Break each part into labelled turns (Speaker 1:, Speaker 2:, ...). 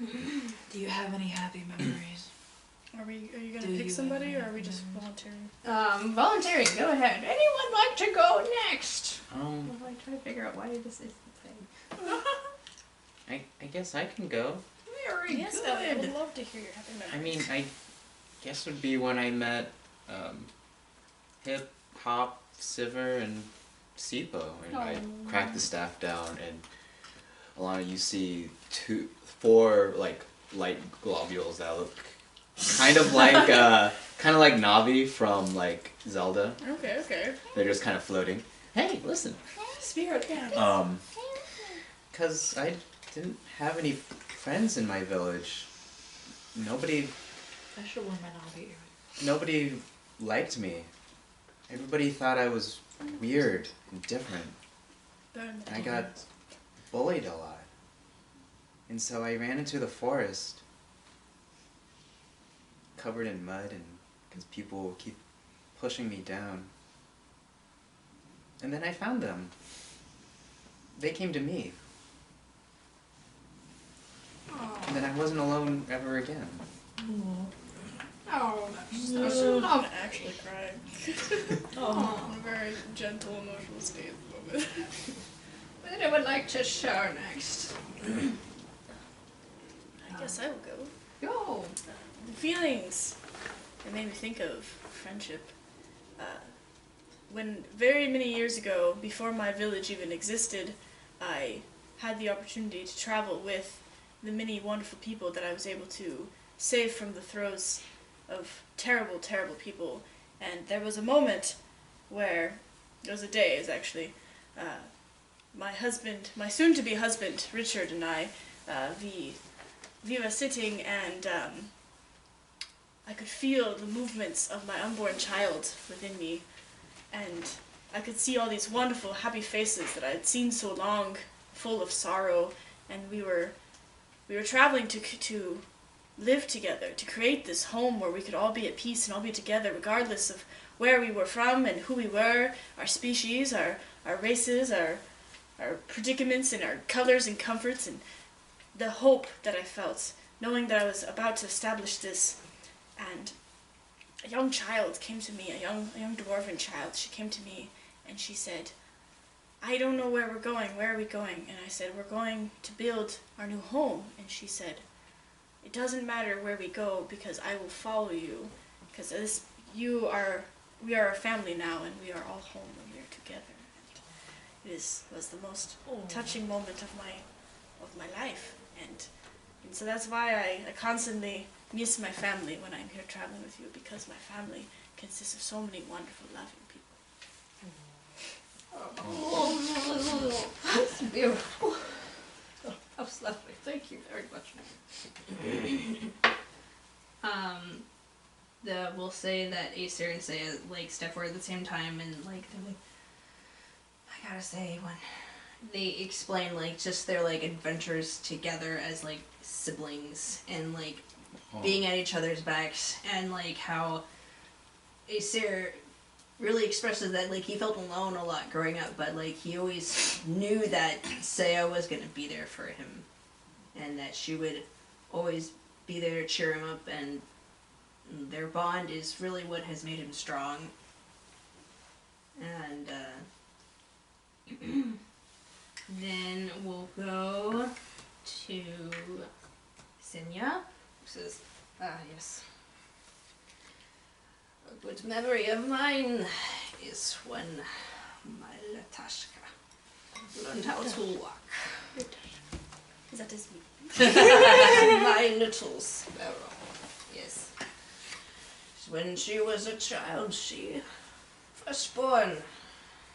Speaker 1: Do you have any happy memories?
Speaker 2: Are you gonna pick somebody, or are we just volunteering?
Speaker 3: Volunteering. Go ahead. Anyone like to go next?
Speaker 4: Well,
Speaker 3: I try to figure out why this is the thing.
Speaker 4: I guess I can go.
Speaker 3: Very
Speaker 2: Yes,
Speaker 3: good.
Speaker 2: I would love to hear your happy memories.
Speaker 4: I mean, I guess it would be when I met Hip, Hop, Siver, and Sipo, and I cracked the staff down, and Alana, you see 4 like light globules that look kind of like Navi from like Zelda.
Speaker 2: Okay.
Speaker 4: They're just kind of floating. Hey, listen.
Speaker 2: Spirit guide.
Speaker 4: Cause I didn't have any friends in my village. Nobody
Speaker 1: I should wear my Navi earring.
Speaker 4: Nobody liked me. Everybody thought I was weird and different. And I got bullied a lot. And so I ran into the forest, covered in mud, and because people keep pushing me down. And then I found them. They came to me.
Speaker 2: Aww.
Speaker 4: And then I wasn't alone ever again.
Speaker 2: Oh, that's I'm gonna actually cry. Oh, in a very gentle, emotional state at the moment.
Speaker 3: What I would like to share next.
Speaker 2: I guess I will go.
Speaker 3: Go.
Speaker 2: The feelings that made me think of friendship. When very many years ago, before my village even existed, I had the opportunity to travel with the many wonderful people that I was able to save from the throes of terrible, terrible people. And there was a moment where, there was a day, it was actually, my husband, my soon-to-be husband, Richard, and I, we were sitting, and I could feel the movements of my unborn child within me, and I could see all these wonderful, happy faces that I had seen so long, full of sorrow, and we were traveling to live together, to create this home where we could all be at peace and all be together, regardless of where we were from and who we were, our species, our races, our predicaments, and our colors and comforts, and the hope that I felt, knowing that I was about to establish this. And a young child came to me, a young dwarven child. She came to me and she said, "I don't know where we're going. Where are we going?" And I said, "We're going to build our new home." And she said, "It doesn't matter where we go, because I will follow you, because we are a family now, and we are all home, and we are together." And it was the most touching moment of my life, and so that's why I constantly miss my family when I'm here traveling with you, because my family consists of so many wonderful, loving people.
Speaker 3: Oh, that's beautiful. That was lovely. Thank you very much.
Speaker 5: We'll say that Aeseir and Seia like step forward at the same time, and like they're like, I gotta say, when they explain like just their like adventures together as like siblings, and like being at each other's backs, and like how Aeseir really expresses that like he felt alone a lot growing up, but like he always knew that Seia was gonna be there for him, and that she would always be there to cheer him up, and their bond is really what has made him strong. And then we'll go to Seia, who says, yes. A good memory of mine is when my Latashka learned how to walk.
Speaker 2: Is that his name?
Speaker 5: My little sparrow, yes. When she was a child, she first born,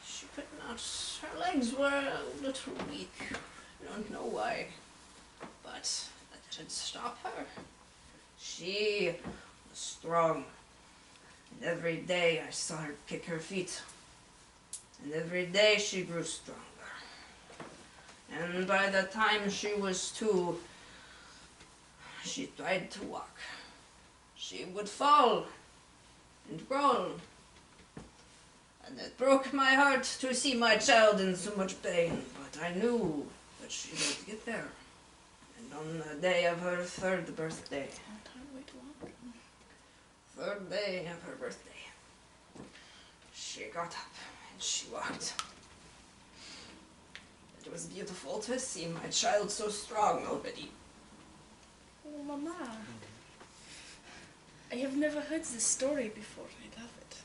Speaker 5: she could not, her legs were a little weak. I don't know why, but that didn't stop her. She was strong, and every day I saw her kick her feet, and every day she grew stronger. And by the time she was 2, she tried to walk. She would fall and roll, and it broke my heart to see my child in so much pain, but I knew that she would get there. And on the day of her 3rd birthday, third day of her birthday, she got up and she walked. It was beautiful to see my child so strong already.
Speaker 2: Oh, Mama. I have never heard this story before. I love it.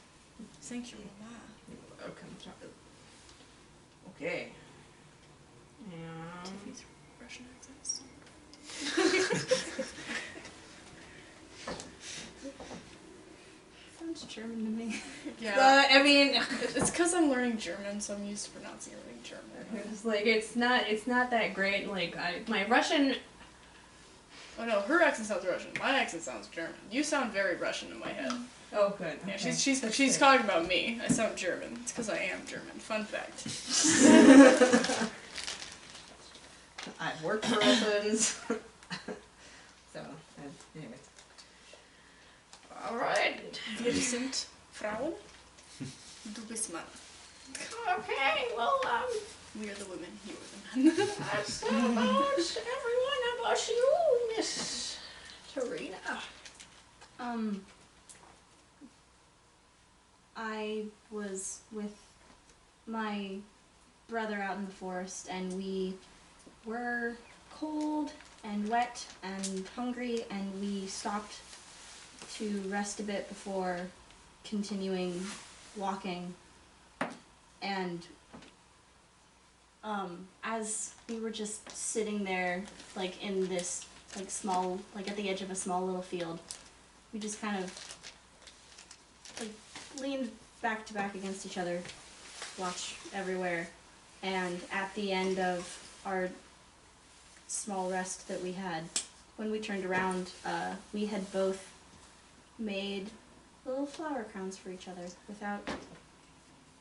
Speaker 2: Thank you, Mama.
Speaker 5: You're welcome, child. Okay.
Speaker 2: Tiffany's Russian accent.
Speaker 5: Sounds German to me.
Speaker 2: Yeah.
Speaker 5: I mean,
Speaker 2: It's because I'm learning German, so I'm used to pronouncing everything German.
Speaker 5: it's like it's not that great. Like my Russian.
Speaker 2: Oh no, her accent sounds Russian. My accent sounds German. You sound very Russian in my head.
Speaker 5: Oh, good.
Speaker 2: Yeah,
Speaker 5: Okay.
Speaker 2: she's
Speaker 5: That's good.
Speaker 2: talking about me. I sound German. It's because I am German. Fun fact.
Speaker 5: I've worked for Russians. So, anyway. Alright.
Speaker 2: Wir sind Frauen. Du bist Mann.
Speaker 5: Okay, well,
Speaker 2: We are the women. You are the men.
Speaker 5: that's about everyone. How about you, Miss Tarina?
Speaker 6: I was with my brother out in the forest, and we were cold and wet and hungry, and we stopped to rest a bit before continuing walking. And as we were just sitting there, like in this like small, like at the edge of a small little field, we just kind of like leaned back to back against each other, watch everywhere, and at the end of our small rest that we had, when we turned around, we had both made little flower crowns for each other without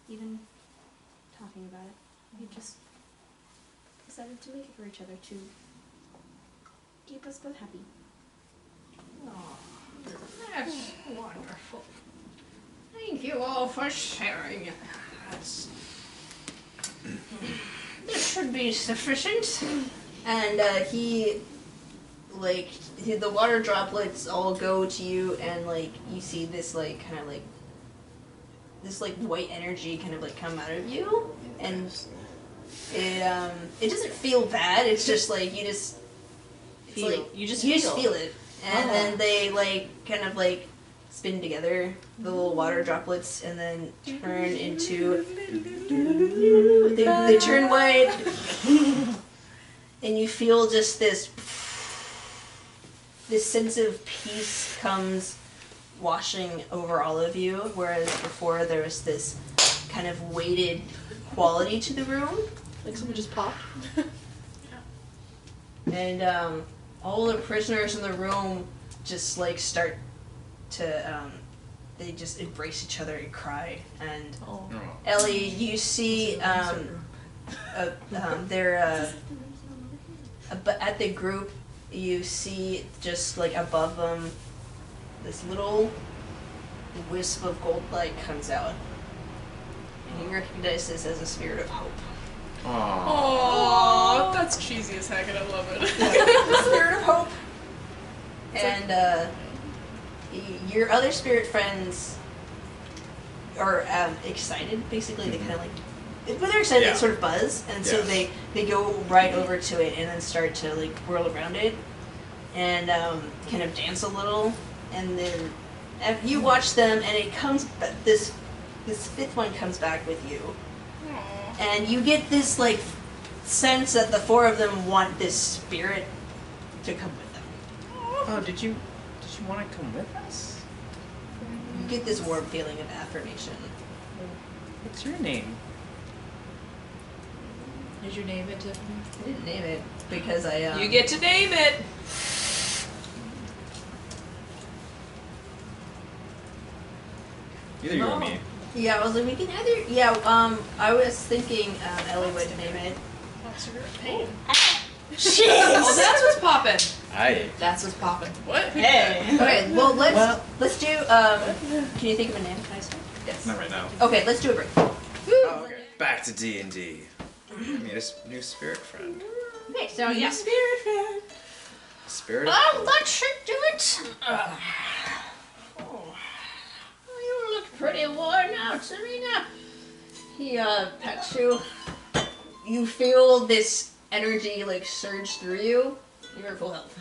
Speaker 6: even talking about it. We just decided to make it for each other to keep us both happy.
Speaker 5: Oh, that's wonderful. Thank you all for sharing. This should be sufficient. And the water droplets all go to you, and like you see this like kind of like this like white energy kind of like come out of you, and it doesn't feel bad. It's just like you just
Speaker 3: You just
Speaker 5: feel it, and then they like kind of like spin together, the little water droplets, and then turn into they turn white, and you feel just this sense of peace comes washing over all of you, whereas before there was this kind of weighted quality to the room.
Speaker 3: Like someone just popped.
Speaker 5: And all the prisoners in the room just like start to they just embrace each other and cry. And
Speaker 3: Oh.
Speaker 5: Ellie, you see they're but at the group you see just like above them this little wisp of gold light comes out, and you recognize this as a spirit of hope.
Speaker 2: Oh, that's cheesy as heck, and I love it.
Speaker 5: Spirit of hope. And your other spirit friends are excited. Basically, they kind of like when they're excited,
Speaker 4: Yeah.
Speaker 5: they sort of buzz, and so
Speaker 4: Yeah.
Speaker 5: they go right over to it and then start to like whirl around it and kind of dance a little, and then you watch them, and it comes. This fifth one comes back with you.
Speaker 2: Aw.
Speaker 5: And you get this like sense that the four of them want this spirit to come with them.
Speaker 4: Oh, did you want to come with us?
Speaker 5: You get this warm feeling of affirmation.
Speaker 4: What's your name?
Speaker 1: Did you name it, Tiffany?
Speaker 5: I didn't name it because I
Speaker 1: You get to name it!
Speaker 4: Either you or me.
Speaker 5: Yeah, I was like, we can either I was thinking Ellie would name it.
Speaker 2: That's your pain.
Speaker 1: Oh, that's what's poppin'!
Speaker 4: Aye.
Speaker 1: That's what's poppin'.
Speaker 2: What?
Speaker 5: Hey. Okay, well let's do can you think of a name? Can I start? Yes.
Speaker 4: Not right now.
Speaker 5: Okay, let's do a break.
Speaker 4: Oh, okay. Back to D&D. I mean, a new spirit friend.
Speaker 5: Okay, so yeah.
Speaker 2: Spirit fan.
Speaker 4: Spirit.
Speaker 5: That should do it. You look pretty worn out, Serena. He pets you. You feel this energy like surge through you. You're full health.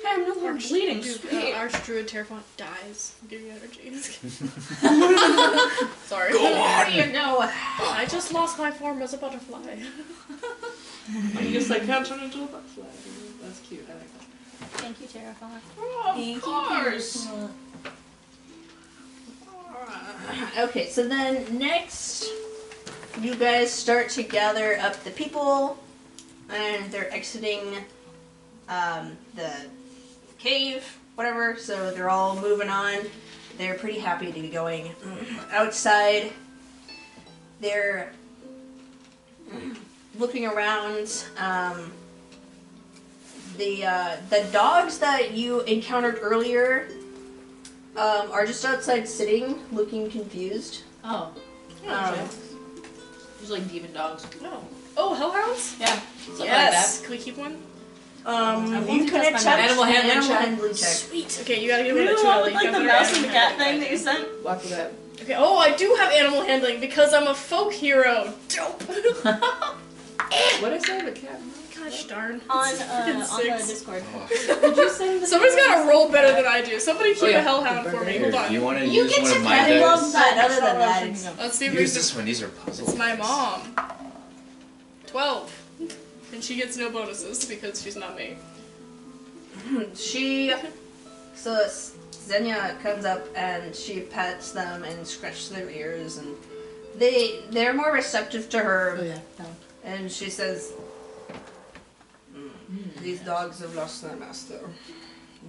Speaker 6: I'm no more bleeding.
Speaker 2: Dude, Arch Druid Terrafont dies. I'll give you energy. Sorry.
Speaker 4: Go
Speaker 5: What do
Speaker 4: on.
Speaker 5: you know?
Speaker 2: I just lost my form as a butterfly.
Speaker 1: You just like can't turn into a butterfly. That's cute. I like that.
Speaker 6: Thank you, Terrafont.
Speaker 5: Oh, of course. Okay, so then next, you guys start to gather up the people, and they're exiting the cave, whatever. So they're all moving on. They're pretty happy to be going outside. They're looking around. The dogs that you encountered earlier are just outside sitting, looking confused.
Speaker 1: Oh.
Speaker 5: Um,
Speaker 1: There's like demon dogs.
Speaker 2: No. Oh, hellhounds?
Speaker 1: Yeah. Something
Speaker 2: Yes. Can we keep one?
Speaker 5: You can attempt
Speaker 1: Animal
Speaker 5: an
Speaker 1: handling
Speaker 5: animal
Speaker 1: check.
Speaker 5: handling check.
Speaker 2: Sweet. Okay, you gotta give
Speaker 6: You
Speaker 2: me
Speaker 6: know
Speaker 2: the
Speaker 6: the
Speaker 2: two
Speaker 6: one
Speaker 2: Ellie,
Speaker 6: with like
Speaker 2: because
Speaker 6: the
Speaker 2: they're
Speaker 6: mouse and
Speaker 2: animal
Speaker 6: the cat
Speaker 2: handling.
Speaker 6: thing that you sent?
Speaker 1: Walk with that.
Speaker 2: Okay, oh, I do have animal handling because I'm a folk hero. Dope.
Speaker 1: What did I say? The cat.
Speaker 2: Gosh darn.
Speaker 6: On
Speaker 2: It's
Speaker 6: the
Speaker 2: six.
Speaker 6: Discord.
Speaker 4: Oh.
Speaker 6: Did you send the
Speaker 2: Somebody's gotta roll better than I do. Somebody keep
Speaker 1: Oh, yeah.
Speaker 2: a hellhound for me.
Speaker 4: Here,
Speaker 2: Hold
Speaker 4: if you
Speaker 2: on.
Speaker 4: want to
Speaker 5: You
Speaker 4: use
Speaker 5: get
Speaker 4: one
Speaker 5: to
Speaker 4: of my
Speaker 5: kind of love
Speaker 4: dice,
Speaker 5: that. Other than that, it's
Speaker 2: Let's see if we
Speaker 4: use
Speaker 2: can.
Speaker 4: this one. These are puzzles.
Speaker 2: It's my mom. 12. And she gets no bonuses because she's not me.
Speaker 5: So Xenia comes up and she pets them and scratches their ears, and they're more receptive to her.
Speaker 1: Oh yeah.
Speaker 5: And she says, "These dogs have lost their master.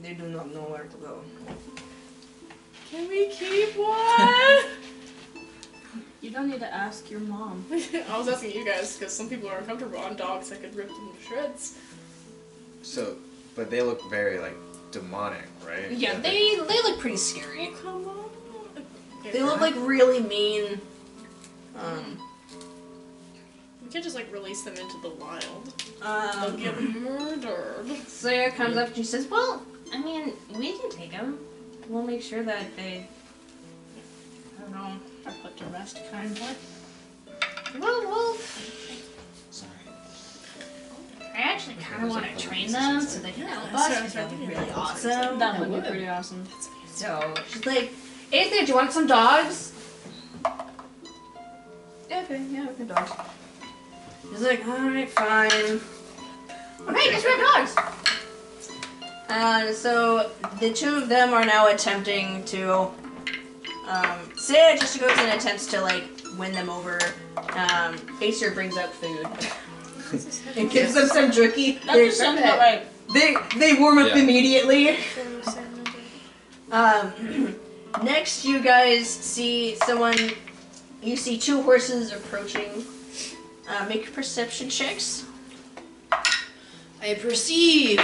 Speaker 5: They do not know where to go."
Speaker 2: Can we keep one?
Speaker 6: You don't need to ask your mom.
Speaker 2: I was asking you guys because some people are uncomfortable on dogs that could rip them to shreds.
Speaker 4: So, but they look very like demonic, right?
Speaker 5: Yeah, they look pretty scary.
Speaker 2: Oh, come on. Okay,
Speaker 5: They look like really mean.
Speaker 2: we can't just like release them into the wild. They'll get murdered.
Speaker 5: Seia comes up and she says, "Well, I mean, we can take them. We'll make sure that they, I don't know,
Speaker 6: Are put to rest, kindly.
Speaker 5: well,
Speaker 4: Sorry.
Speaker 5: I actually kind of want to train them so they can help us. Because that would be really awesome."
Speaker 6: That would be pretty awesome.
Speaker 5: So she's like, "Aeseir, do you want some dogs?" "Yeah, okay, yeah, we can dogs." He's like, "Alright, fine. Okay, guess we have dogs." So the two of them are now attempting to, Seia just goes and attempts to like win them over. Aeseir brings out food. and gives them some jerky.
Speaker 6: That just sounds about right.
Speaker 5: They warm up
Speaker 4: Yeah.
Speaker 5: immediately. Next, you guys see someone. You see two horses approaching. Make perception checks.
Speaker 1: I perceive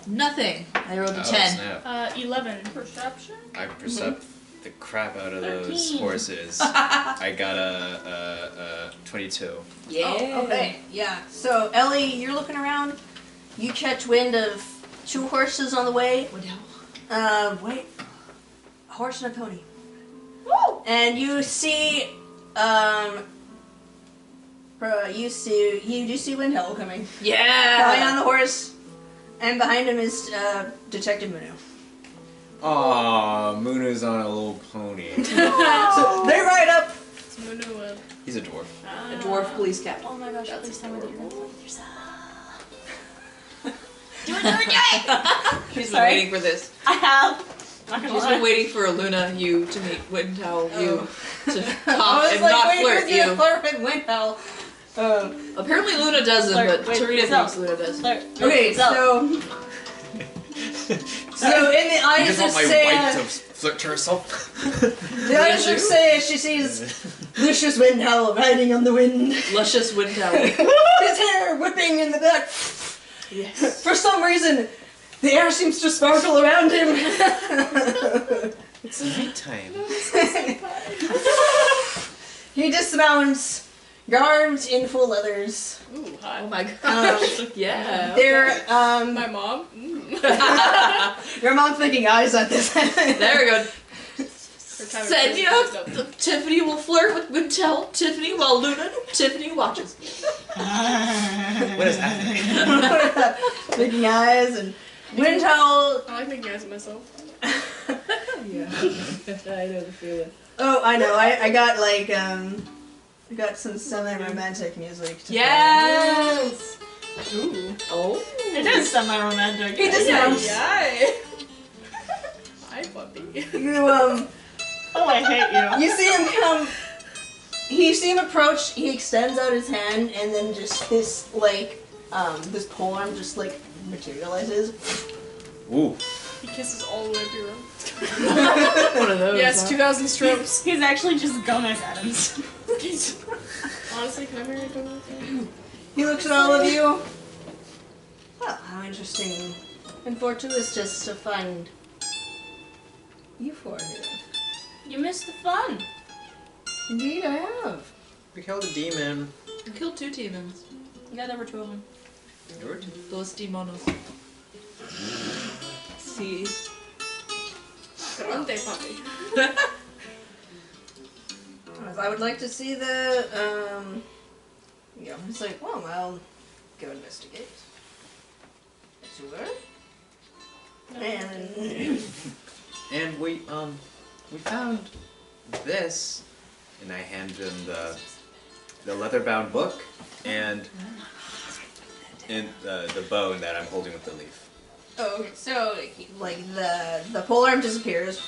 Speaker 1: nothing. I rolled a 10.
Speaker 4: Snap.
Speaker 2: 11.
Speaker 6: Perception?
Speaker 4: I percept the crap out of those
Speaker 6: 13.
Speaker 4: horses. I got a 22.
Speaker 1: Yeah.
Speaker 5: Oh, okay. Yeah. So Ellie, you're looking around. You catch wind of two horses on the way.
Speaker 1: What the hell?
Speaker 5: Wait. A horse and a pony.
Speaker 6: Woo!
Speaker 5: And you see, you do see Windhell coming. Flying on the horse, and behind him is Detective Munu.
Speaker 4: Aw, Munu's on a little pony.
Speaker 5: So they ride up.
Speaker 2: It's Munu.
Speaker 4: He's a dwarf.
Speaker 1: A dwarf police captain.
Speaker 6: Oh my gosh, please tell me that you're gonna play with yourself.
Speaker 5: Do it!
Speaker 1: She's been
Speaker 6: Sorry.
Speaker 1: waiting for this.
Speaker 6: I have. Not gonna
Speaker 1: She's
Speaker 6: lie.
Speaker 1: been waiting for a Luna you to meet Windhowl you to
Speaker 5: I
Speaker 1: talk
Speaker 5: was
Speaker 1: and
Speaker 5: like,
Speaker 1: not
Speaker 5: wait,
Speaker 1: flirt
Speaker 5: who's gonna
Speaker 1: you.
Speaker 5: flirt with Windhell?
Speaker 1: Apparently Luna doesn't,
Speaker 6: Flirt.
Speaker 1: but
Speaker 6: Wait,
Speaker 1: Tarina
Speaker 6: Zelf.
Speaker 1: thinks Luna does.
Speaker 6: Flirt.
Speaker 5: Okay, so in the
Speaker 4: You
Speaker 5: eyes
Speaker 4: just
Speaker 5: of
Speaker 4: want my wife to
Speaker 5: Seia,
Speaker 4: flirt to herself?
Speaker 5: the eyes of Seia, she sees Lucius Windhell riding on the wind.
Speaker 1: Luscious Windhowl.
Speaker 5: His hair whipping in the back.
Speaker 1: Yes.
Speaker 5: For some reason, the air seems to sparkle around him.
Speaker 4: It's nighttime.
Speaker 5: He dismounts.
Speaker 3: garbed in full leathers.
Speaker 2: Ooh, hi.
Speaker 1: Oh my gosh. yeah.
Speaker 3: They're
Speaker 2: My mom.
Speaker 3: your mom's making eyes at this.
Speaker 1: There we go.
Speaker 2: Her time
Speaker 1: Said,
Speaker 2: of
Speaker 1: you know,
Speaker 2: prison is
Speaker 1: Tiffany will flirt with Wintel Tiffany while Luna Tiffany watches.
Speaker 4: What is happening?
Speaker 3: Making eyes and Wintel.
Speaker 2: up. I like making eyes at myself.
Speaker 1: Yeah. I know the feeling.
Speaker 3: Oh, I know. I got like I got some semi-romantic music. To
Speaker 1: Yes.
Speaker 2: Ooh.
Speaker 1: Oh.
Speaker 6: It is semi-romantic.
Speaker 3: He just
Speaker 2: Yeah,
Speaker 3: mounts.
Speaker 2: yeah. Hi, puppy.
Speaker 3: You
Speaker 6: Oh, I hate you.
Speaker 3: you see him come. You see him approach. He extends out his hand, and then just this like this polearm just like materializes.
Speaker 4: Ooh.
Speaker 2: He kisses all the way up your room.
Speaker 1: One of those.
Speaker 2: Yes,
Speaker 1: huh?
Speaker 2: 2,000 strokes.
Speaker 6: He's actually just Gomez Adams.
Speaker 2: Honestly, can I marry a donut?
Speaker 3: He looks at all of you. Well, how interesting and fortuitous just to find you four here.
Speaker 6: You missed the fun.
Speaker 3: Indeed, I have.
Speaker 4: We killed a demon.
Speaker 1: You killed 2 demons.
Speaker 6: Yeah, there were 2 of them.
Speaker 1: Dos demonos. See.
Speaker 2: Grande, puppy.
Speaker 3: I would like to see the yeah, it's like, well, I'll go investigate. Sure. And
Speaker 4: And we found this, and I hand him the leather-bound book and the bone that I'm holding with the leaf.
Speaker 3: oh, okay. So like the polearm disappears,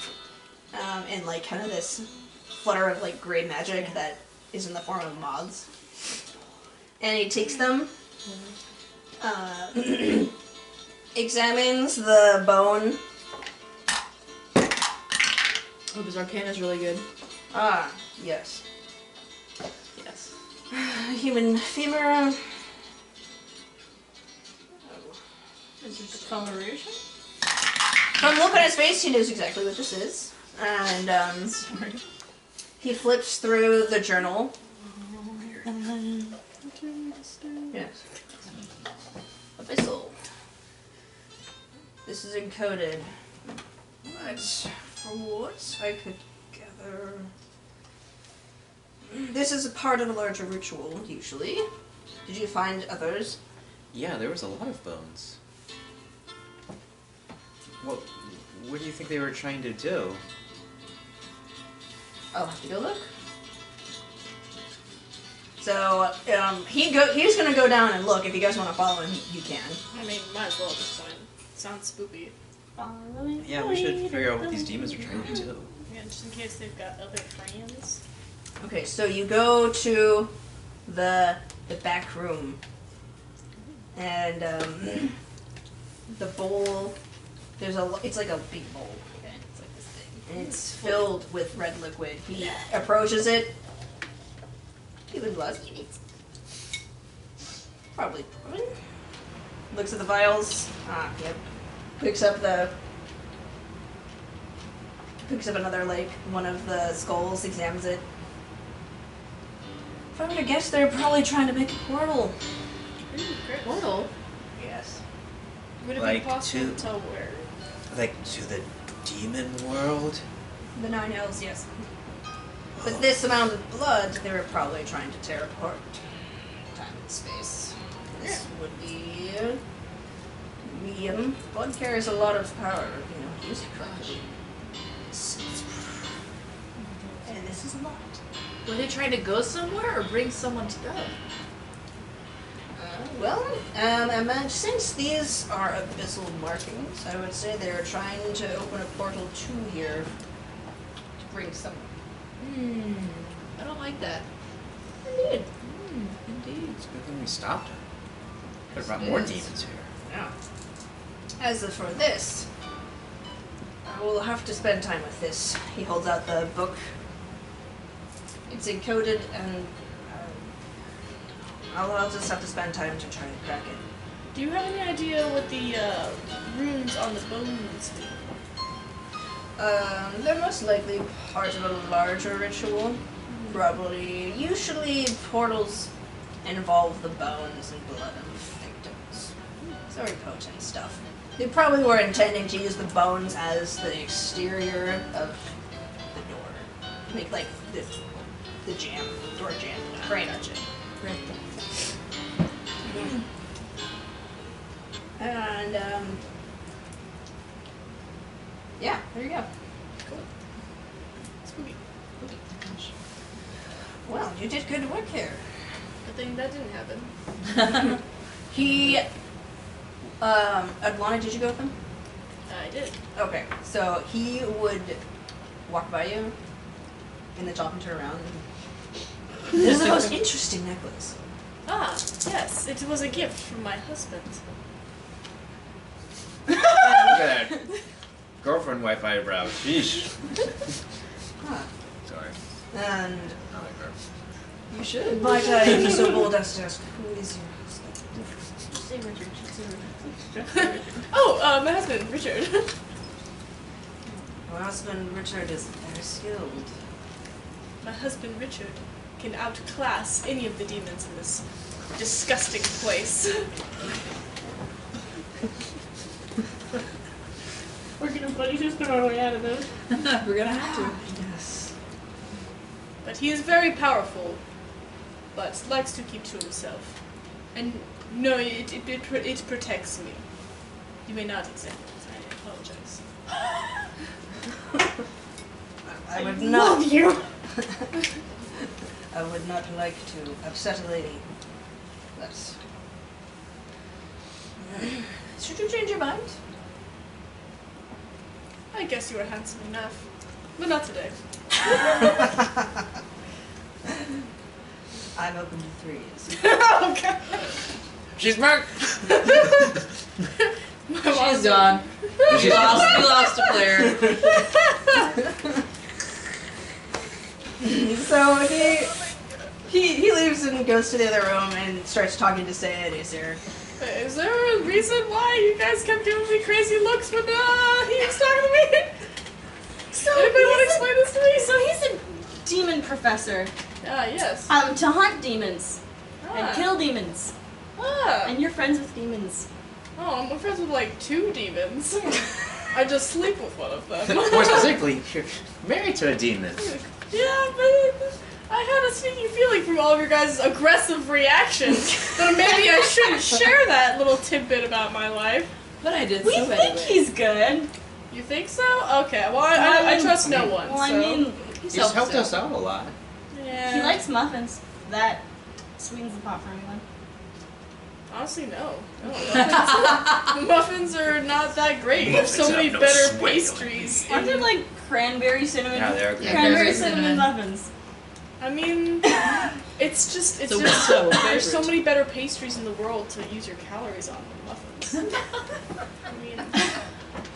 Speaker 3: in like kind of this flutter of like gray magic that is in the form of moths, and he takes them, examines the bone.
Speaker 1: Oh, this arcana is really good.
Speaker 3: Ah, yes.
Speaker 1: Yes.
Speaker 3: Human femur.
Speaker 6: Is it discoloration?
Speaker 3: From the look on his face, he knows exactly what this is. And he flips through the journal. Yes. Abyssal. This is encoded. But from what I could gather, this is a part of a larger ritual, usually. Did you find others?
Speaker 4: Yeah, there was a lot of bones. What do you think they were trying to do?
Speaker 3: I'll have to go look. So, he's gonna go down and look. If you guys want to follow him, you can.
Speaker 2: I mean, might as well at this point. Sounds spoopy.
Speaker 4: Yeah, we should figure out what these demons are trying to do.
Speaker 2: Yeah, just in case they've got other friends.
Speaker 3: Okay, so you go to the back room, and the bowl. It's like a big bowl. Okay, it's like this thing, and it's filled with red liquid. He approaches it. Feeling blessed. Probably. Looks at the vials. Ah, yep. Picks up another, like, one of the skulls, examines it. If I were to guess, they're probably trying to make a portal.
Speaker 2: Ooh, great.
Speaker 1: Portal?
Speaker 3: Yes.
Speaker 2: Would it
Speaker 4: Like
Speaker 2: be possible
Speaker 4: to-
Speaker 2: to tell where?
Speaker 4: Like to the demon world?
Speaker 3: The 9 Hells, yes. With this amount of blood, they were probably trying to tear apart time and space. This would be medium. Blood carries a lot of power, use it correctly. And this is not.
Speaker 1: Were they trying to go somewhere or bring someone to go?
Speaker 3: Since these are abyssal markings, I would say they're trying to open a portal to here to bring someone.
Speaker 1: I don't like that.
Speaker 3: Indeed.
Speaker 1: Indeed.
Speaker 4: It's a good thing we stopped him. Could have brought more demons here.
Speaker 3: Yeah. As for this, I will have to spend time with this. He holds out the book. It's encoded, and I'll just have to spend time to try to crack it.
Speaker 2: Do you have any idea what the runes on the bones mean?
Speaker 3: They're most likely part of a larger ritual. probably. Usually portals involve the bones and blood of victims. It's very potent stuff. They probably were intending to use the bones as the exterior of the door. Make like the jam, door jam. Frame. And yeah, there you go.
Speaker 2: Cool. Spooky.
Speaker 3: Well, you did good work here.
Speaker 2: Good thing that didn't happen.
Speaker 3: He, Adlanna, did you go with him?
Speaker 2: I did.
Speaker 3: Okay, so he would walk by you in the top and turn around. And this is the most interesting necklace.
Speaker 2: Ah, yes, it was a gift from my husband.
Speaker 4: Look at that. Girlfriend wife eyebrow. Sheesh.
Speaker 3: Huh.
Speaker 4: Sorry.
Speaker 3: And
Speaker 4: I like her.
Speaker 3: you should. Might I be so bold as to ask, who is your husband?
Speaker 6: Just say Richard.
Speaker 2: Oh, my husband, Richard.
Speaker 3: My husband, Richard, is very skilled.
Speaker 2: My husband, Richard, can outclass any of the demons in this disgusting place.
Speaker 1: We're gonna buddy system our way out of this.
Speaker 7: We're gonna have to.
Speaker 3: Yes.
Speaker 2: But he is very powerful, but likes to keep to himself. And no, it protects me. You may not accept it. I apologize.
Speaker 3: I would not.
Speaker 6: Love you.
Speaker 3: I would not like to upset a lady. But should you change your mind?
Speaker 2: I guess you are handsome enough. But not today.
Speaker 3: I'm open to threes.
Speaker 2: Okay.
Speaker 4: She's back!
Speaker 7: She's gone. We lost a player.
Speaker 3: So he leaves and goes to the other room and starts talking to Seia and Aeseir.
Speaker 2: Is there a reason why you guys kept giving me crazy looks when he was talking to me?
Speaker 6: So
Speaker 2: Anybody want to explain this to me?
Speaker 6: So he's a demon professor.
Speaker 2: Ah, yes.
Speaker 6: To hunt demons and kill demons.
Speaker 2: Ah.
Speaker 6: And you're friends with demons.
Speaker 2: Oh, I'm friends with like 2 demons. I just sleep with one of them.
Speaker 4: More specifically, you're married to a demon.
Speaker 2: Yeah, but I had a sneaky feeling from all of your guys' aggressive reactions that maybe I shouldn't share that little tidbit about my life.
Speaker 7: But I did
Speaker 6: We
Speaker 7: so
Speaker 6: think
Speaker 7: anyway.
Speaker 6: he's good.
Speaker 2: You think so? Okay, well, I trust no one.
Speaker 6: Well,
Speaker 2: so.
Speaker 6: I mean,
Speaker 4: He's helped us out a lot.
Speaker 2: Yeah.
Speaker 6: he likes muffins. That sweetens the pot for anyone.
Speaker 2: Honestly, no. Muffins are not that great. There's so many
Speaker 4: no
Speaker 2: better
Speaker 4: sweat.
Speaker 2: pastries.
Speaker 6: Aren't there like cranberry cinnamon?
Speaker 4: Yeah, they're good.
Speaker 6: Cranberry
Speaker 7: Cranberry
Speaker 6: cinnamon
Speaker 7: cinnamon.
Speaker 6: muffins.
Speaker 2: I mean, it's just
Speaker 7: So what's our
Speaker 2: there's so
Speaker 7: favorite?
Speaker 2: many better pastries in the world to use your calories on than muffins. I mean,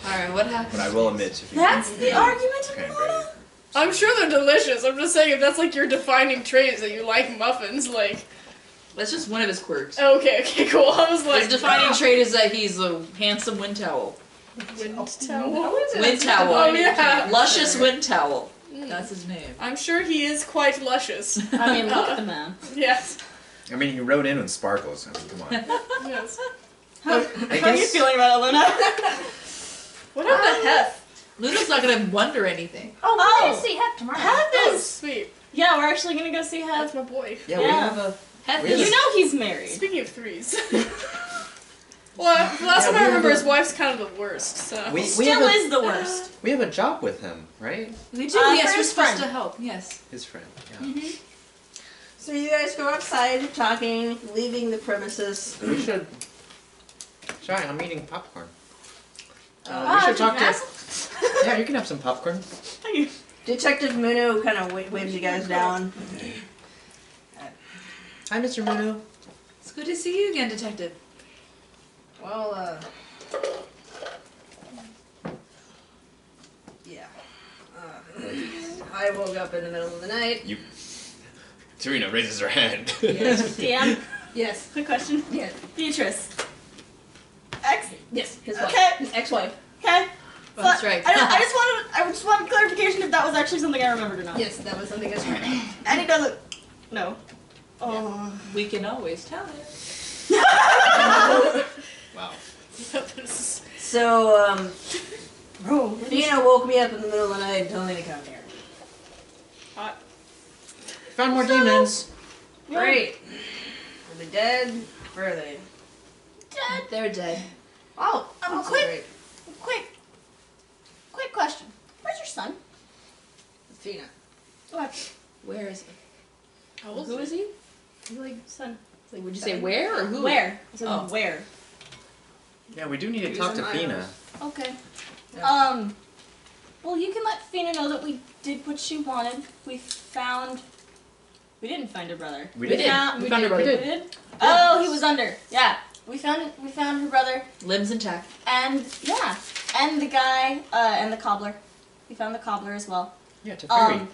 Speaker 7: Alright, what happened?
Speaker 4: But I will admit, if you
Speaker 6: That's the argument of
Speaker 4: cranberry.
Speaker 2: I'm sure they're delicious. I'm just saying if that's like your defining trait is that you like muffins, like
Speaker 7: That's just one of his quirks.
Speaker 2: okay, cool. I was like
Speaker 7: His defining trait is that he's a handsome wind towel.
Speaker 2: wind towel.
Speaker 7: Wind towel.
Speaker 2: Oh yeah.
Speaker 7: Luscious wind towel. That's his name.
Speaker 2: I'm sure he is quite luscious.
Speaker 6: I mean, look at the man.
Speaker 2: Yes.
Speaker 4: I mean, you wrote in with sparkles. I mean, come on.
Speaker 2: Yes.
Speaker 6: How are you feeling about it, Luna?
Speaker 2: What happened to Hef?
Speaker 7: Luna's not gonna wonder anything.
Speaker 6: Oh,
Speaker 5: We're gonna see Hef tomorrow.
Speaker 6: Hef
Speaker 2: Oh,
Speaker 6: is.
Speaker 2: sweet.
Speaker 6: Yeah, we're actually gonna go see
Speaker 2: That's
Speaker 6: Hef.
Speaker 2: my boy.
Speaker 4: Yeah, we
Speaker 6: Yeah.
Speaker 4: have a.
Speaker 7: Hef
Speaker 4: Really?
Speaker 7: is-
Speaker 6: You know he's married.
Speaker 2: Speaking of threes. Well, the last time I remember, his wife's kind of the worst, so.
Speaker 4: We
Speaker 6: Still
Speaker 4: have a,
Speaker 6: is the worst.
Speaker 4: we have a job with him, right?
Speaker 7: We do,
Speaker 6: For
Speaker 7: yes, we're
Speaker 6: his
Speaker 7: supposed
Speaker 6: friend.
Speaker 7: to help, yes.
Speaker 4: His friend. Yeah.
Speaker 3: So you guys go outside talking, leaving the premises.
Speaker 4: We should. Sorry, I'm eating popcorn. We
Speaker 6: Ah,
Speaker 4: should talk to.
Speaker 6: Jazz?
Speaker 4: Yeah, you can have some popcorn.
Speaker 3: Detective Muno kind of waves you guys down.
Speaker 4: Hi, Mr. Muno.
Speaker 7: It's good to see you again, Detective.
Speaker 3: Well, yeah. I woke up in the middle of the night.
Speaker 4: You. Tarina raises her hand.
Speaker 3: Yes.
Speaker 6: DM,
Speaker 3: Yes.
Speaker 6: quick question.
Speaker 3: Yes.
Speaker 6: Beatrice. X.
Speaker 3: Yes. His wife.
Speaker 6: Okay.
Speaker 3: His ex-wife.
Speaker 6: Okay.
Speaker 7: Oh, that's right.
Speaker 6: I just wanted clarification if that was actually something I remembered or not.
Speaker 3: Yes, that was something I tried. And he doesn't.
Speaker 6: No. Oh.
Speaker 7: We can always tell it.
Speaker 4: Wow.
Speaker 3: So, Fina woke me up in the middle of the night and told me to come here.
Speaker 2: Hot.
Speaker 4: Found more demons.
Speaker 3: Great. Are they dead? Where are they?
Speaker 6: Dead.
Speaker 5: They're dead.
Speaker 3: Oh,
Speaker 6: quick question. Where's your son?
Speaker 3: Fina.
Speaker 6: What?
Speaker 5: Where is he?
Speaker 2: How old
Speaker 5: Who is he?
Speaker 6: Like son.
Speaker 5: Like, would you say where or who?
Speaker 6: Where? I said
Speaker 5: Oh.
Speaker 6: where?
Speaker 4: Yeah, we do need to talk to Fina.
Speaker 6: Okay.
Speaker 3: Yeah.
Speaker 6: Well, you can let Fina know that we did what she wanted. We didn't find her brother.
Speaker 4: We
Speaker 5: did.
Speaker 4: did.
Speaker 5: We found her brother.
Speaker 6: We did? Oh, he was under. Yeah. We found her brother.
Speaker 7: Limbs intact.
Speaker 6: And, yeah. And the guy, and the cobbler. We found the cobbler as well.
Speaker 4: Yeah, Teferi.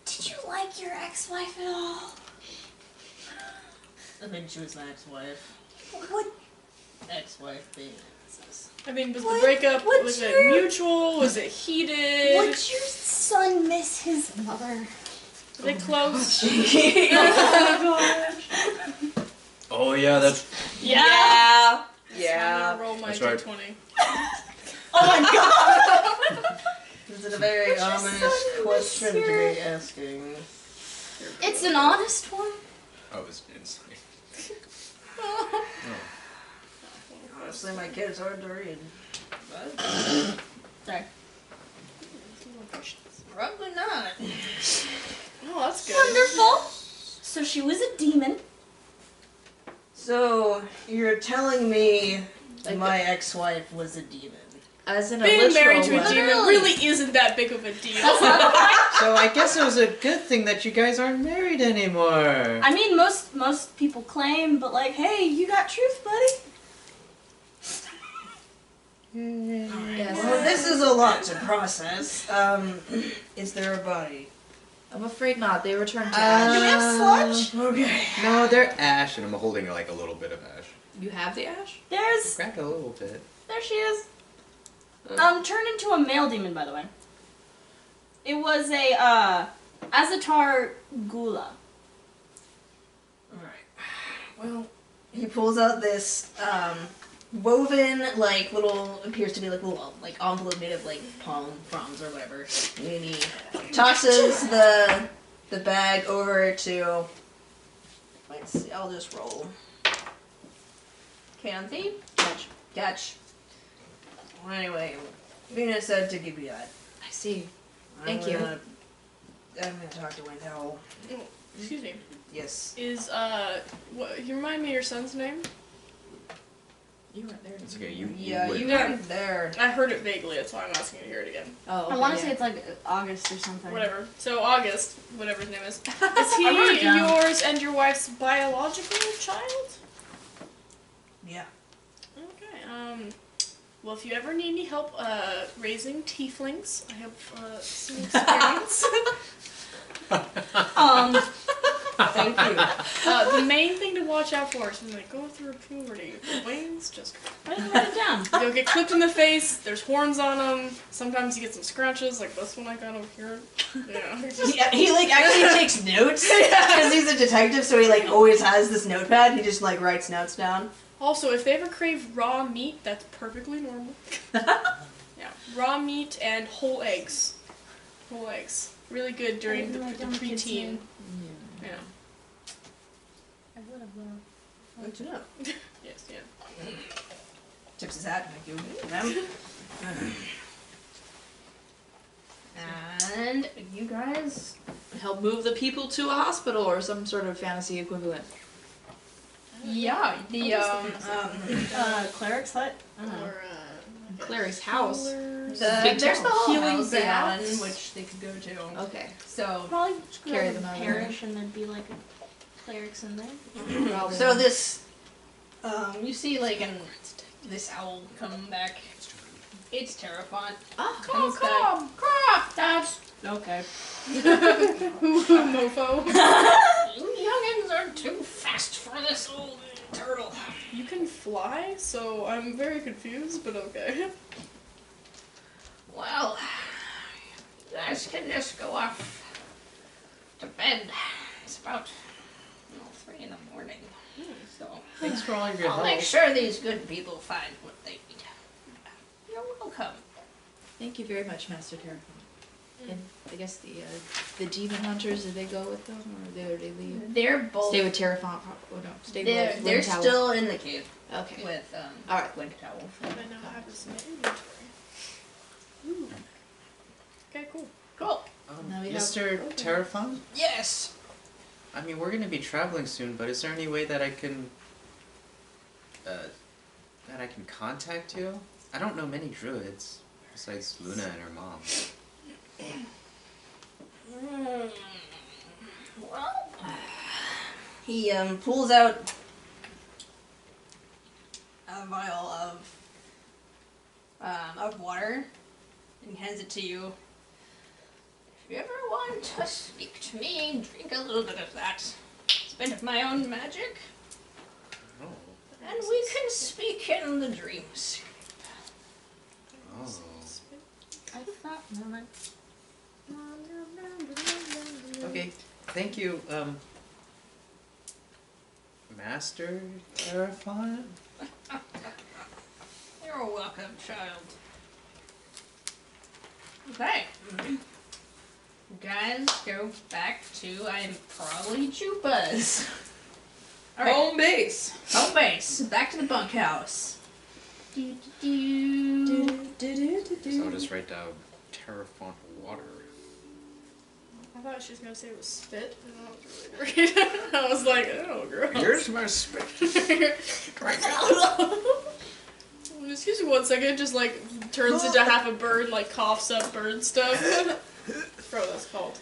Speaker 6: Did you like your ex-wife at all?
Speaker 3: I think she was my ex-wife.
Speaker 6: What?
Speaker 3: Ex-wife being
Speaker 2: I mean, was the
Speaker 6: What-
Speaker 2: breakup,
Speaker 6: what's
Speaker 2: was
Speaker 6: your-
Speaker 2: it mutual? Was it heated?
Speaker 6: Would your son miss his mother?
Speaker 2: Were they close?
Speaker 4: Oh yeah, that's.
Speaker 6: Yeah.
Speaker 2: I'm
Speaker 7: Yeah.
Speaker 2: gonna roll my
Speaker 4: That's right.
Speaker 2: d20.
Speaker 6: Oh my god!
Speaker 3: This is a very
Speaker 6: Would your
Speaker 3: ominous
Speaker 6: son
Speaker 3: question to
Speaker 6: miss your-
Speaker 3: be asking.
Speaker 6: It's an honest one.
Speaker 4: Oh, it's like.
Speaker 3: Honestly, my kid's hard to read. But
Speaker 6: Sorry.
Speaker 3: probably not.
Speaker 2: Oh, that's good.
Speaker 6: Wonderful. So she was a demon.
Speaker 3: So, you're telling me
Speaker 7: Like
Speaker 3: my ex-wife was a demon.
Speaker 7: As in a
Speaker 2: Being married to
Speaker 7: literal
Speaker 2: a
Speaker 7: one.
Speaker 2: demon
Speaker 6: Literally.
Speaker 2: really isn't that big of a deal.
Speaker 4: So I guess it was a good thing that you guys aren't married anymore.
Speaker 6: I mean, most people claim, but like, hey, you got truth, buddy.
Speaker 7: Yes.
Speaker 3: Well, this is a lot to process. Is there a body?
Speaker 7: I'm afraid not. They returned to
Speaker 6: Do
Speaker 7: ash.
Speaker 6: we have sludge?
Speaker 3: Okay.
Speaker 4: No, they're ash, and I'm holding like a little bit of ash.
Speaker 7: You have the ash?
Speaker 6: There's,
Speaker 4: Crack a little bit.
Speaker 6: there she is. Turned into a male demon, by the way. It was a, Aeseir Gula.
Speaker 3: Alright. Well, he pulls out this, woven, like, little, appears to be like little, like, envelope made of, like, palm fronds or whatever. And he tosses the bag over to, let's see, I'll just roll. Keyanthi? Catch. Well, anyway, Venus said to give you that.
Speaker 7: I see.
Speaker 3: I'm
Speaker 7: Thank you.
Speaker 3: gonna talk to Wendell.
Speaker 2: Excuse me.
Speaker 3: Yes.
Speaker 2: Is, what, you remind me of your son's name?
Speaker 7: You weren't there.
Speaker 4: It's okay. You
Speaker 3: Yeah,
Speaker 4: would-
Speaker 3: you weren't there.
Speaker 2: I heard it vaguely, that's why I'm asking you to hear it again.
Speaker 7: Oh, okay,
Speaker 6: I want to
Speaker 7: yeah.
Speaker 6: say it's like August or something.
Speaker 2: Whatever. So, August, whatever his name is. Is
Speaker 6: I wrote it
Speaker 2: he
Speaker 6: down.
Speaker 2: yours and your wife's biological child?
Speaker 3: Yeah.
Speaker 2: Okay, well, if you ever need any help, raising tieflings, I have, some experience.
Speaker 3: Thank you.
Speaker 2: The main thing to watch out for is when they go through puberty. The wings just...
Speaker 6: I didn't write it down.
Speaker 2: You'll get clipped in the face, there's horns on them, sometimes you get some scratches, like this one I got over here. Yeah, it's just...
Speaker 3: He like actually takes notes because he's a detective, so he like always has this notepad. He just like writes notes down.
Speaker 2: Also, if they ever crave raw meat, that's perfectly normal. Yeah, raw meat and whole eggs. Whole eggs. Really good during the preteen. Yeah.
Speaker 6: I would have
Speaker 3: Good to know.
Speaker 2: Yes, yeah.
Speaker 3: Tips his hat. Thank you. And you guys.
Speaker 7: Help move the people to a hospital or some sort of fantasy equivalent.
Speaker 3: Yeah. The
Speaker 6: Cleric's hut.
Speaker 2: Or,
Speaker 7: Clary's house.
Speaker 2: healers.
Speaker 7: Big
Speaker 3: there's
Speaker 7: town.
Speaker 3: the whole
Speaker 7: Healing
Speaker 3: house down,
Speaker 7: baths.
Speaker 3: which they could go to.
Speaker 7: Okay.
Speaker 3: So
Speaker 6: Probably just go
Speaker 7: Carry
Speaker 6: to
Speaker 7: them
Speaker 6: the
Speaker 7: out of
Speaker 6: parish and there'd be like a clerics in there.
Speaker 7: Probably
Speaker 3: So
Speaker 7: not.
Speaker 3: this, you see like this owl come back. It's Terrafont.
Speaker 7: Ah,
Speaker 3: Comes back.
Speaker 6: Crap! That's okay.
Speaker 2: Mofo.
Speaker 3: You youngins are too fast for this old turtle.
Speaker 2: You can fly, so I'm very confused, but okay.
Speaker 3: Well, guys can just go off to bed. It's about 3 in the morning. So
Speaker 4: Thanks for all of your
Speaker 3: I'll
Speaker 4: help.
Speaker 3: make sure these good people find what they need. You're welcome.
Speaker 7: Thank you very much, Master Terrafont. And I guess the demon hunters, did they go with them or did they leave?
Speaker 3: They're both.
Speaker 7: Stay with Terrafont. Oh no, stay
Speaker 3: They're
Speaker 7: with
Speaker 3: they're
Speaker 7: Wind Tower.
Speaker 3: still in the cave
Speaker 7: Okay.
Speaker 3: with
Speaker 7: All right.
Speaker 3: Wind Tower.
Speaker 2: I now have this in my inventory. Ooh. Okay, cool.
Speaker 3: Cool.
Speaker 7: Now we have-
Speaker 4: Mr. Terrafont?
Speaker 3: Yes.
Speaker 4: I mean, we're gonna be traveling soon, but is there any way that I can contact you? I don't know many druids besides Luna and her mom.
Speaker 3: Well, he pulls out a vial of water and hands it to you. If you ever want to speak to me, drink a little bit of that. It's a bit of my own magic,
Speaker 4: Oh.
Speaker 3: and we can speak in the dreams.
Speaker 4: Oh.
Speaker 6: I thought,
Speaker 4: Okay. Thank you, Master Terrafont?
Speaker 3: You're welcome, child. Okay. Guys, go back to, I'm probably Jupa's. Alright,
Speaker 1: Home base.
Speaker 3: home base. Back to the bunkhouse.
Speaker 4: So I'll just write down Terrafont water.
Speaker 2: I thought she was gonna say it was spit, and I was really worried. I was like, oh, gross.
Speaker 4: Here's my spit.
Speaker 2: Excuse me 1 second, just like turns into half a bird, like coughs up bird stuff. Bro, that's called.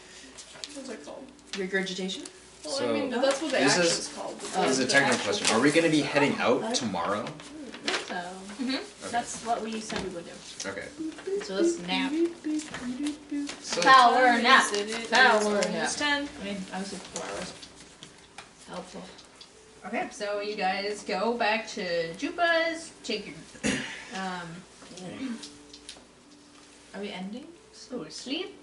Speaker 2: What's that called?
Speaker 7: Regurgitation?
Speaker 2: Well,
Speaker 4: So,
Speaker 2: I mean, that's what the
Speaker 4: this is-
Speaker 2: action's called.
Speaker 4: This is a
Speaker 2: The
Speaker 4: technical
Speaker 2: actual
Speaker 4: question. Are we going to be heading out tomorrow?
Speaker 6: so
Speaker 4: Okay.
Speaker 6: that's what we said we would do.
Speaker 4: Okay.
Speaker 7: So let's nap.
Speaker 4: So,
Speaker 6: Power nap.
Speaker 2: Power
Speaker 6: nap.
Speaker 2: It's 10.
Speaker 7: I mean, I was at 4 hours. Helpful.
Speaker 3: Okay, so you guys go back to Jupa's, take your,
Speaker 7: Are we ending?
Speaker 3: go to sleep.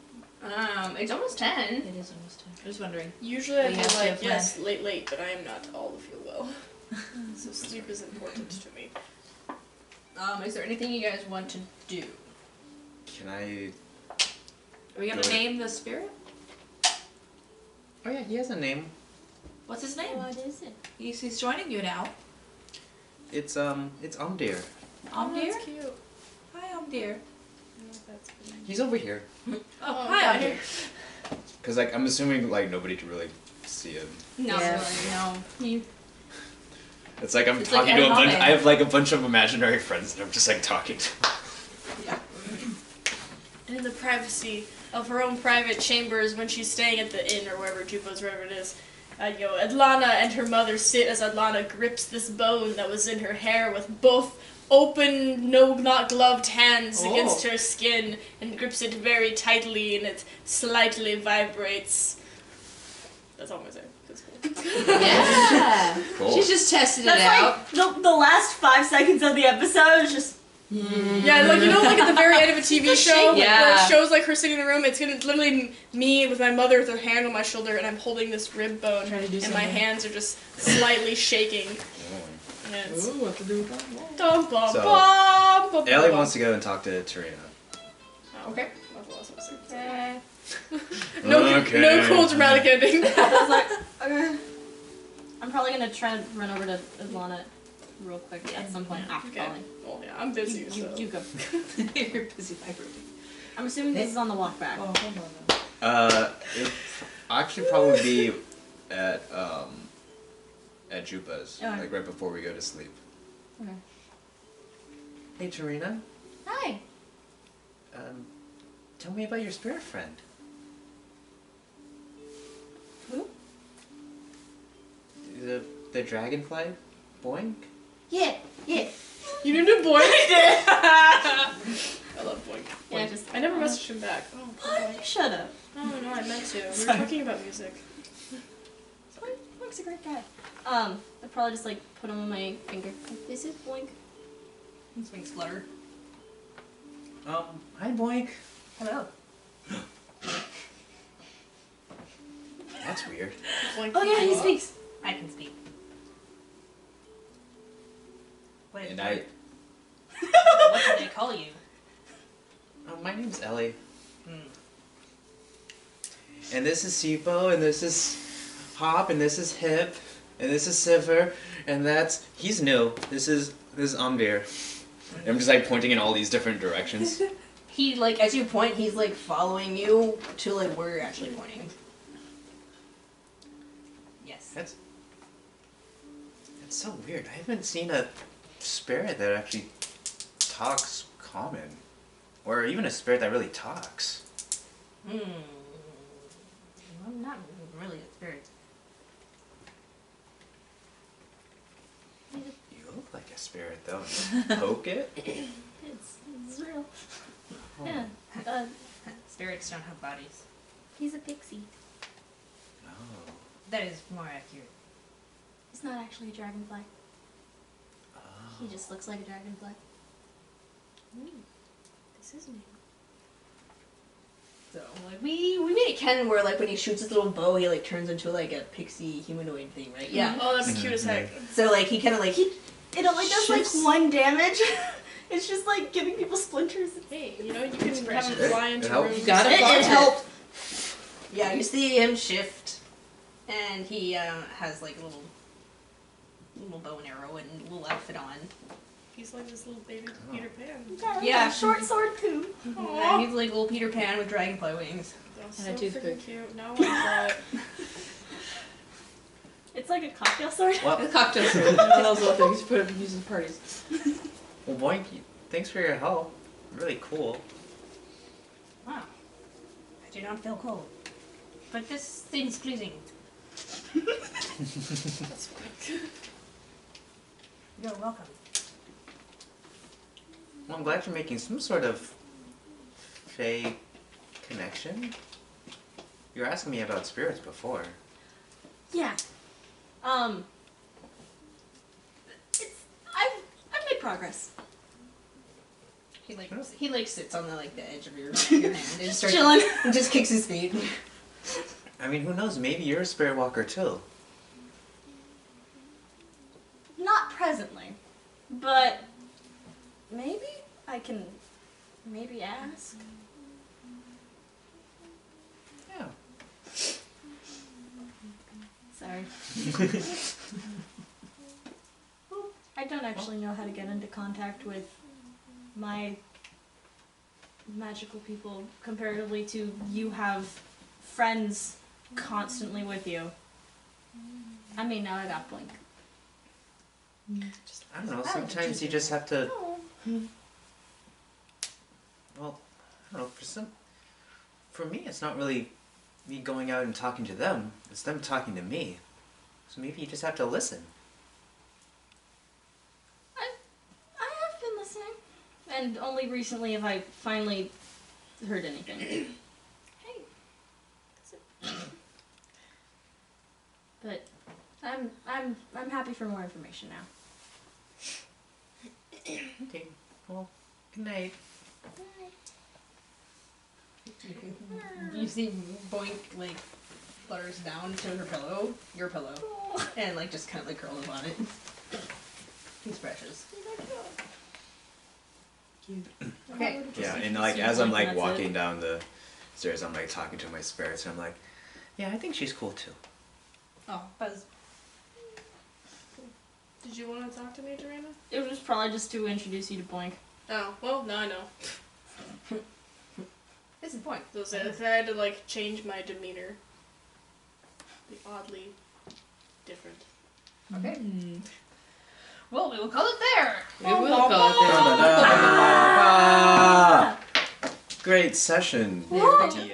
Speaker 3: It's almost 10.
Speaker 7: It is almost 10. I was wondering.
Speaker 2: Usually I'd
Speaker 7: We
Speaker 2: be
Speaker 7: have to
Speaker 2: like,
Speaker 7: have
Speaker 2: yes, late, but I am not all to feel well. So sleep is important to me.
Speaker 3: Is there anything you guys want to do?
Speaker 4: can I...
Speaker 7: Are we gonna
Speaker 4: Go ahead.
Speaker 7: name the spirit?
Speaker 4: Oh yeah, he has a name.
Speaker 7: What's his name?
Speaker 6: What is it?
Speaker 7: He's joining you now.
Speaker 4: It's Umdir.
Speaker 7: Omdir?
Speaker 2: That's cute.
Speaker 7: Hi, Omdir.
Speaker 2: That's good.
Speaker 4: He's over here.
Speaker 7: Oh,
Speaker 2: Oh,
Speaker 7: hi,
Speaker 2: okay.
Speaker 7: Omdir.
Speaker 4: Because, like, I'm assuming, like, nobody can really see him.
Speaker 3: Not
Speaker 7: Yeah.
Speaker 3: really, no.
Speaker 4: It's like I'm
Speaker 7: It's like
Speaker 4: talking to a bunch...
Speaker 7: Ed
Speaker 4: I have, like, a bunch of imaginary friends, and I'm just, like, talking to them.
Speaker 2: And in the privacy of her own private chambers, when she's staying at the inn or wherever Jupa's, wherever it is, Adlanna and her mother sit as Adlanna grips this bone that was in her hair with both open, not gloved hands against her skin and grips it very tightly and it slightly vibrates. That's all I'm gonna say. That's cool.
Speaker 7: Yeah.
Speaker 4: Cool.
Speaker 7: She's just testing it
Speaker 6: That's
Speaker 7: out.
Speaker 6: like the last 5 seconds of the episode is just.
Speaker 2: Yeah, like, you know, like at the very end of a TV show, where
Speaker 7: Yeah.
Speaker 2: it shows like her sitting in the room, it's literally me with my mother with her hand on my shoulder and I'm holding this rib bone
Speaker 7: Trying to do
Speaker 2: and my
Speaker 7: something.
Speaker 2: hands are just slightly shaking.
Speaker 4: Oh.
Speaker 2: And it's
Speaker 7: Ooh, what to do with that?
Speaker 2: dum bum
Speaker 4: So,
Speaker 2: bum bum
Speaker 4: Ellie
Speaker 2: bum.
Speaker 4: wants to go and talk to Tarina.
Speaker 2: Okay. That's what I was supposed to say.
Speaker 4: Okay.
Speaker 2: No cool dramatic ending.
Speaker 6: I was like, okay. I'm probably gonna try to run over to Adlanna real quick at some point after
Speaker 2: Okay.
Speaker 6: calling.
Speaker 2: Well, yeah, I'm busy, so.
Speaker 6: You go.
Speaker 7: You're busy vibrating.
Speaker 6: I'm assuming this is on the walk back.
Speaker 7: Oh, hold on.
Speaker 4: It'll actually probably be at Jupa's,
Speaker 6: Okay.
Speaker 4: like right before we go to sleep.
Speaker 6: Okay.
Speaker 4: Hey Tarina,
Speaker 6: Hi.
Speaker 4: tell me about your spirit friend.
Speaker 6: Who?
Speaker 4: The dragonfly, Boink.
Speaker 6: Yeah.
Speaker 2: You didn't do Boink? I love Boink.
Speaker 6: Yeah,
Speaker 2: Boink.
Speaker 6: just.
Speaker 2: I never messaged him back. Oh, poor
Speaker 6: What?
Speaker 2: Boink.
Speaker 6: You should have.
Speaker 2: Oh, no, I meant to. We were
Speaker 6: Sorry.
Speaker 2: talking about music.
Speaker 6: Boink's a great guy. I'd probably just like put him on my finger. This is Boink.
Speaker 3: His wings flutter.
Speaker 4: Hi Boink.
Speaker 3: Hello.
Speaker 4: That's weird.
Speaker 3: Oh yeah, he speaks. I can speak. Wait,
Speaker 4: And I.
Speaker 3: what do they call you?
Speaker 4: Oh, my name's Ellie.
Speaker 3: Hmm.
Speaker 4: And this is Sipo, and this is Hop, and this is Hip, and this is Sivir, and he's new. This is Umdir. And I'm just like pointing in all these different directions.
Speaker 3: He like as you point, he's like following you to like where you're actually pointing. Yes.
Speaker 4: That's so weird. I haven't seen a spirit that actually talks common. Or even a spirit that really talks.
Speaker 3: Hmm. Well, not really a spirit.
Speaker 4: You look like a spirit though. Poke it?
Speaker 6: It's real.
Speaker 4: Oh.
Speaker 6: Yeah.
Speaker 3: Spirits don't have bodies.
Speaker 6: He's a pixie.
Speaker 4: Oh.
Speaker 3: That is more accurate.
Speaker 6: He's not actually a dragonfly.
Speaker 4: Oh.
Speaker 6: He just looks like a dragonfly. This is new.
Speaker 3: So like we made it canon where like when he shoots his little bow, he like turns into like a pixie humanoid thing, right? Yeah.
Speaker 2: Oh, that's cute as heck.
Speaker 3: So like he kind of like
Speaker 6: It only does
Speaker 3: Shifts.
Speaker 6: like 1 damage. It's just like giving people splinters.
Speaker 2: Hey, you know, you can have
Speaker 3: Expression.
Speaker 2: him fly into
Speaker 4: It helps.
Speaker 2: rooms.
Speaker 1: You gotta
Speaker 3: it
Speaker 1: find it.
Speaker 3: helped. Yeah, you see him shift, and he has like a little bow and arrow and a little outfit on.
Speaker 2: He's like this little baby Peter Pan.
Speaker 3: Yeah.
Speaker 6: Short sword too.
Speaker 3: Yeah, he's like little Peter Pan with dragonfly wings.
Speaker 2: That's
Speaker 1: And a
Speaker 2: so
Speaker 1: toothpick.
Speaker 2: freaking cute. Now I want it.
Speaker 6: It's like a cocktail sword.
Speaker 4: Well,
Speaker 1: The cocktail sword. One of those little things you put up and use in parties.
Speaker 4: well, Boinky, thanks for your help. Really cool.
Speaker 3: Wow. I do not feel cold. But this seems pleasing.
Speaker 2: That's quick.
Speaker 3: You're welcome.
Speaker 4: Well, I'm glad you're making some sort of fey connection. You were asking me about spirits before.
Speaker 6: Yeah. I've made progress.
Speaker 3: He like sits on the edge of your hand and starts
Speaker 6: Chilling.
Speaker 3: and just kicks his feet.
Speaker 4: I mean, who knows? Maybe you're a spirit walker too.
Speaker 6: Not presently, but maybe I can maybe ask.
Speaker 4: Yeah.
Speaker 6: Sorry. I don't actually know how to get into contact with my magical people comparatively to you have friends constantly with you. I mean, now I got Blink.
Speaker 4: I don't know. Sometimes you just have to.
Speaker 6: Oh.
Speaker 4: Well, I don't know. For me, it's not really me going out and talking to them. It's them talking to me. So maybe you just have to listen.
Speaker 6: I have been listening. And only recently have I finally heard anything. Hey. But I'm happy for more information now.
Speaker 4: Okay. Well, good night.
Speaker 3: You see Boink like flutters down to her pillow, your pillow, and like just kind of like curl up on it. He's precious. Okay.
Speaker 4: Yeah, and like as I'm like walking down the stairs, I'm like talking to my spirits, and I'm like, yeah, I think she's cool too.
Speaker 3: Oh, Buzz.
Speaker 2: Did you want to talk to me, Tarina?
Speaker 6: It was probably just to introduce you to Boink.
Speaker 2: Oh, well, now I know.
Speaker 3: This is Boink.
Speaker 2: Those I had to like change my demeanor. Be oddly different.
Speaker 3: Okay. Well, we will call it there.
Speaker 1: We will call it there.
Speaker 4: Great session,
Speaker 6: Woo!
Speaker 4: DM.